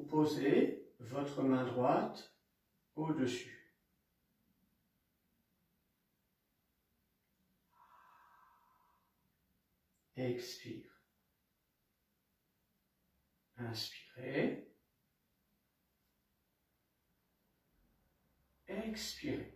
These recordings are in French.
posez votre main droite au-dessus. Expire. Inspirez. Expirez.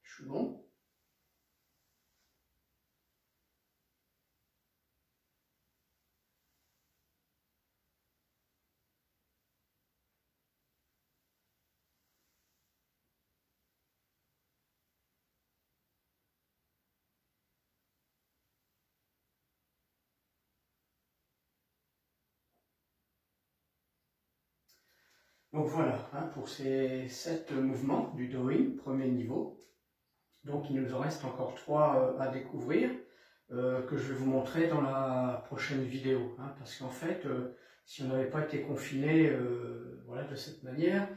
Je suis bon. Donc voilà, pour ces 7 mouvements du Dowing, premier niveau. Donc il nous en reste encore 3 à découvrir, que je vais vous montrer dans la prochaine vidéo. Parce qu'en fait, si on n'avait pas été confiné voilà, de cette manière,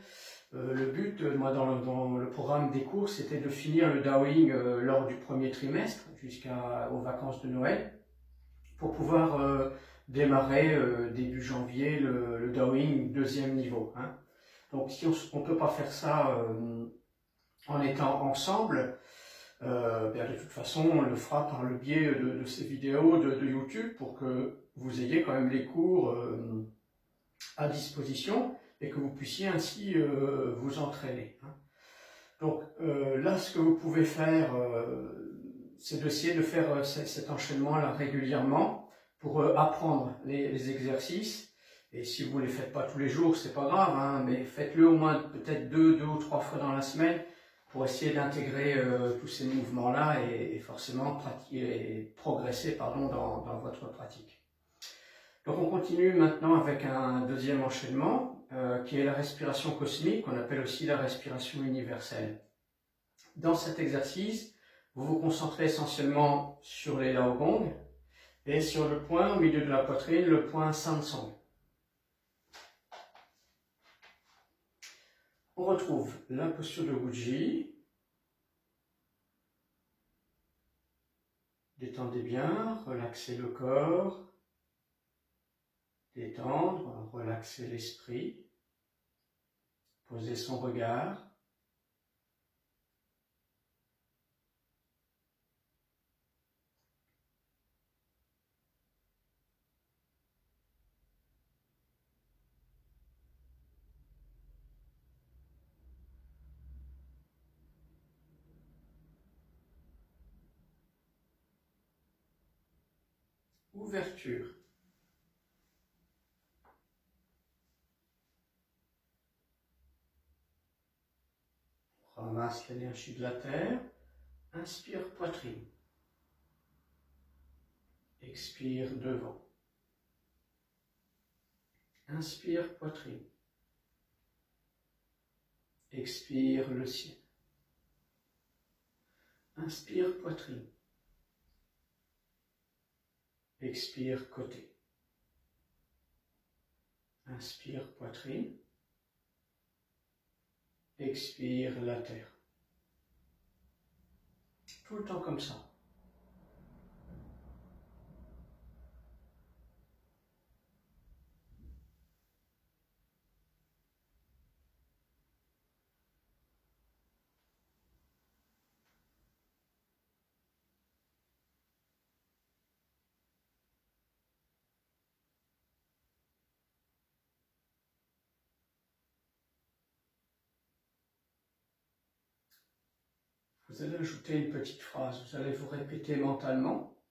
le but, moi dans le programme des cours, c'était de finir le Dowing lors du premier trimestre, jusqu'aux vacances de Noël, pour pouvoir démarrer début janvier le Dowing deuxième niveau. Donc si on ne peut pas faire ça en étant ensemble, bien de toute façon on le fera par le biais de ces vidéos de YouTube pour que vous ayez quand même les cours à disposition et que vous puissiez ainsi vous entraîner. Donc là ce que vous pouvez faire, c'est d'essayer de faire cet enchaînement là régulièrement pour apprendre les exercices. Et si vous ne les faites pas tous les jours, c'est pas grave, mais faites-le au moins peut-être 2 ou 3 fois dans la semaine pour essayer d'intégrer tous ces mouvements-là et forcément progresser dans votre pratique. Donc on continue maintenant avec un deuxième enchaînement qui est la respiration cosmique, qu'on appelle aussi la respiration universelle. Dans cet exercice, vous vous concentrez essentiellement sur les Laogong et sur le point au milieu de la poitrine, le point Sansong. On retrouve la posture de Guji. Détendez bien, relaxez le corps. Détendre, relaxer l'esprit. Posez son regard. Ouverture. On ramasse l'énergie de la terre. Inspire poitrine. Expire devant. Inspire poitrine. expire le ciel. Inspire poitrine. Expire côté. Inspire poitrine. Expire la terre. Tout le temps comme ça. Vous allez ajouter une petite phrase, vous allez vous répéter mentalement.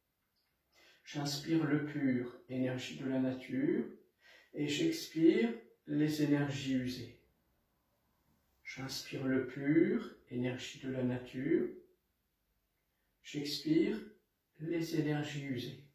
J'inspire le pur, énergie de la nature, et j'expire les énergies usées. J'inspire le pur, énergie de la nature, j'expire les énergies usées.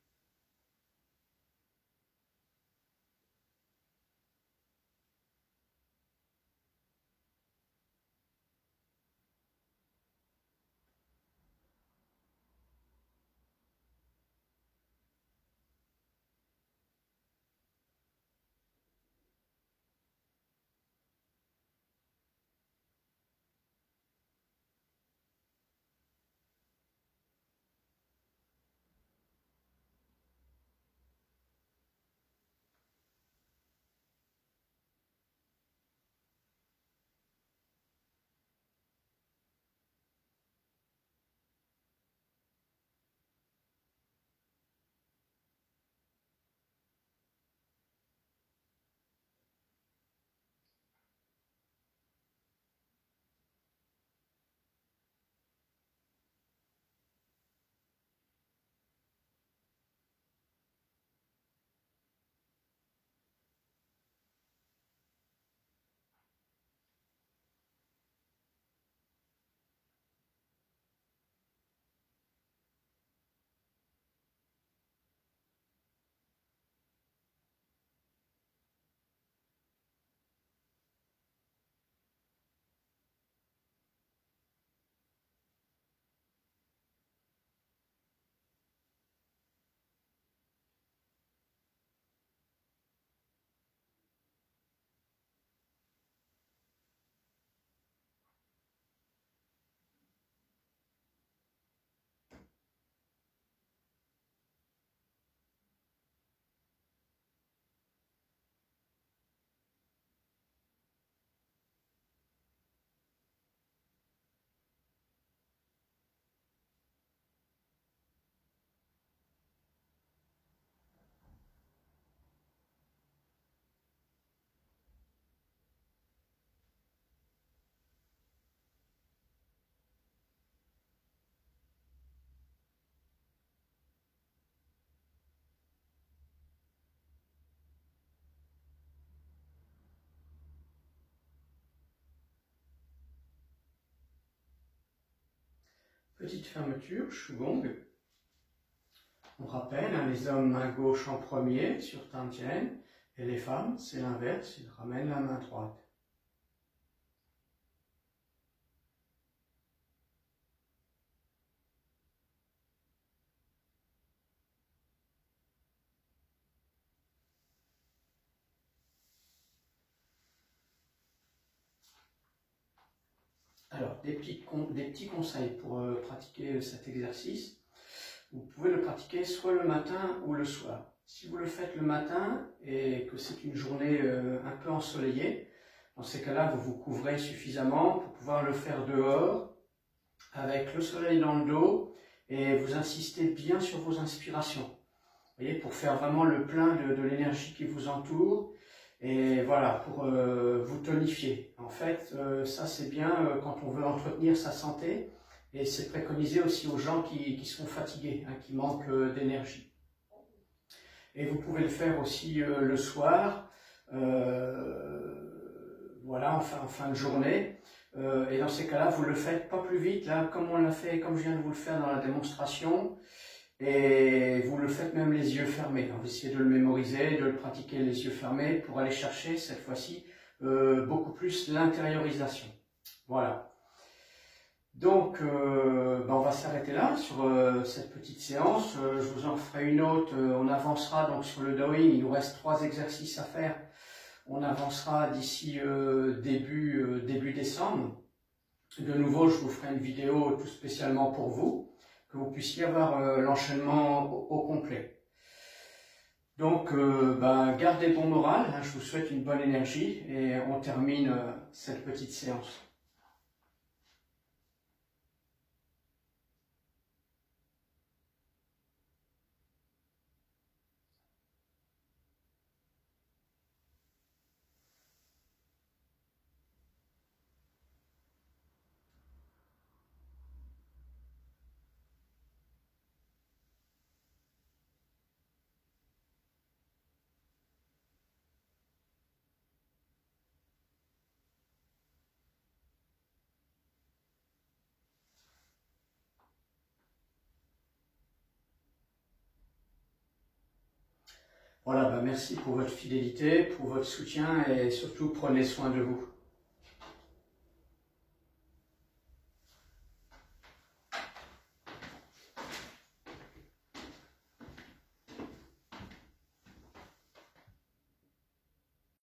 Petite fermeture, Shugong. On rappelle, hein, les hommes main gauche en premier sur Tantien, et les femmes, c'est l'inverse, ils ramènent la main droite. Alors, des petits conseils pour pratiquer cet exercice. Vous pouvez le pratiquer soit le matin ou le soir. Si vous le faites le matin et que c'est une journée un peu ensoleillée, dans ces cas-là, vous vous couvrez suffisamment pour pouvoir le faire dehors, avec le soleil dans le dos, et vous insistez bien sur vos inspirations. Vous voyez, pour faire vraiment le plein de l'énergie qui vous entoure, et voilà, pour vous tonifier. En fait, ça c'est bien quand on veut entretenir sa santé, et c'est préconisé aussi aux gens qui sont fatigués, hein, qui manquent d'énergie. Et vous pouvez le faire aussi le soir, voilà, en fin de journée. Et dans ces cas-là, vous le faites pas plus vite, là, comme on l'a fait, comme je viens de vous le faire dans la démonstration. Et vous le faites même les yeux fermés. On va essayer de le mémoriser, de le pratiquer les yeux fermés pour aller chercher cette fois-ci beaucoup plus l'intériorisation. Voilà. Donc, on va s'arrêter là sur cette petite séance. Je vous en ferai une autre. On avancera donc sur le drawing. Il nous reste 3 exercices à faire. On avancera d'ici début décembre. De nouveau, je vous ferai une vidéo tout spécialement pour vous, que vous puissiez avoir l'enchaînement au complet. Donc, gardez bon moral. Hein, je vous souhaite une bonne énergie et on termine cette petite séance. Voilà, merci pour votre fidélité, pour votre soutien et surtout prenez soin de vous.